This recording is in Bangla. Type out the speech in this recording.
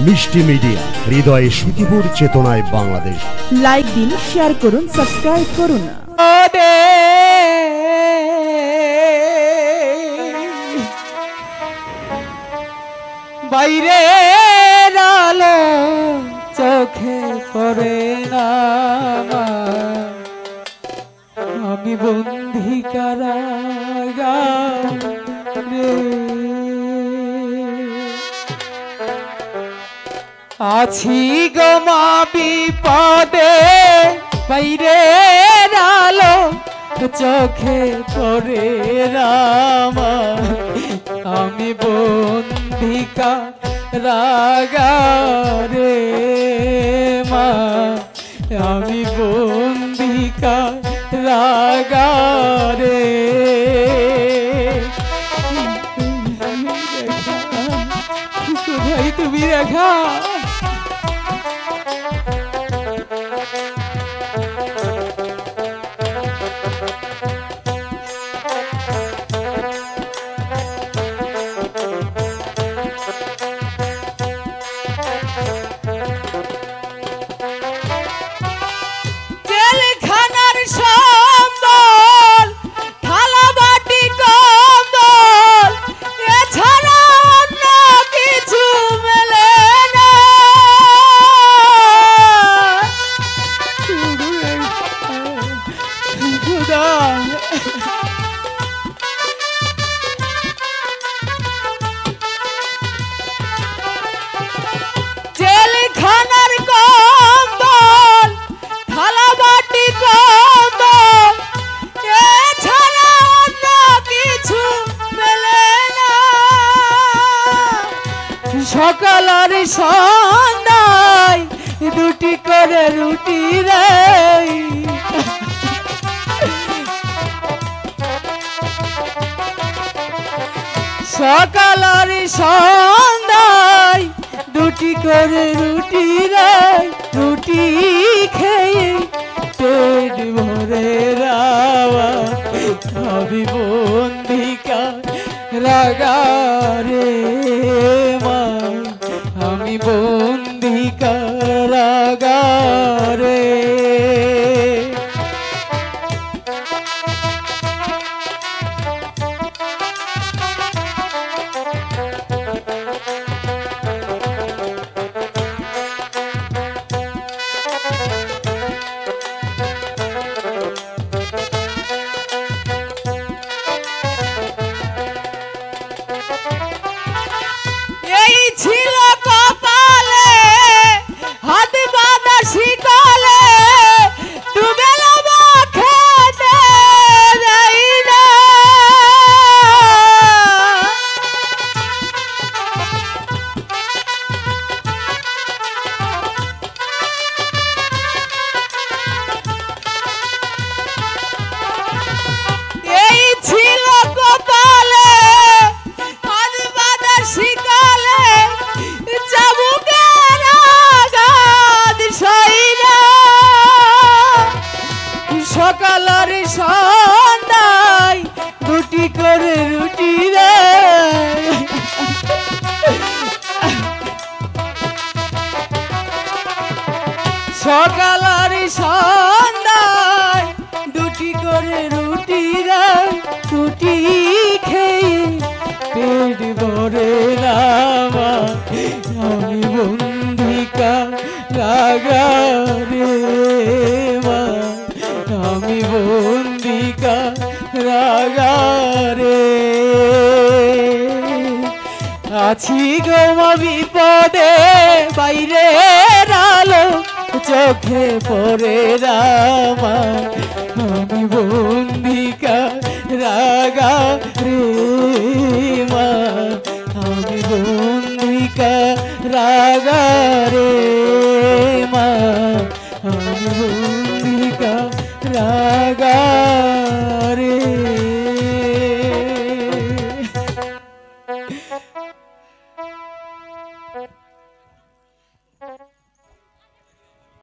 মিষ্টি মিডিয়া, হৃদয়ে সুখীপুর, চেতনায় বাংলাদেশ। লাইক দিন, শেয়ার করুন, সাবস্ক্রাইব করুন। বাইরে আলো চোখে পড়ে না, আমি বন্দি কারাগারে আছি গো মা বিপদে। বাইরে আলো চোখে পড়ে রামা, আমি বন্দি কারাগারে মা, আমি বন্দি কারাগারে। কোথায় তুমি দেখা? সকাল আর সন্ধ্যায় দুটি করে রুটি রে, সকাল আর সন্ধ্যায় দুটি করে রুটি রে, রুটি খেয়ে পেট ভরে রাওয়া, আমি বন্দি কারাগারে মা, আমি বন্দি কারাগারে। এই ছিল কপালে হাত বাঁধা শিকলে, দুবেলা খেতে দেই না, এই ছিল কপালে হাত বাঁধা শিকলে, চাবুকের আঘাত সইরা, সকাল আর সন্ধ্যায় দুটি করে রুটি রে, সকাল আর সন্ধ্যায় দুটি করে রুটি রে, রুটি খেয়ে পেট ভরে রামা, আমি বন্দি কারাগারে মা, আমি বন্দি কারাগারে আছি গো মা বিপদে। বাইরে আলো চোখে পড়ে রামা, আমি বন্দি কারাগারে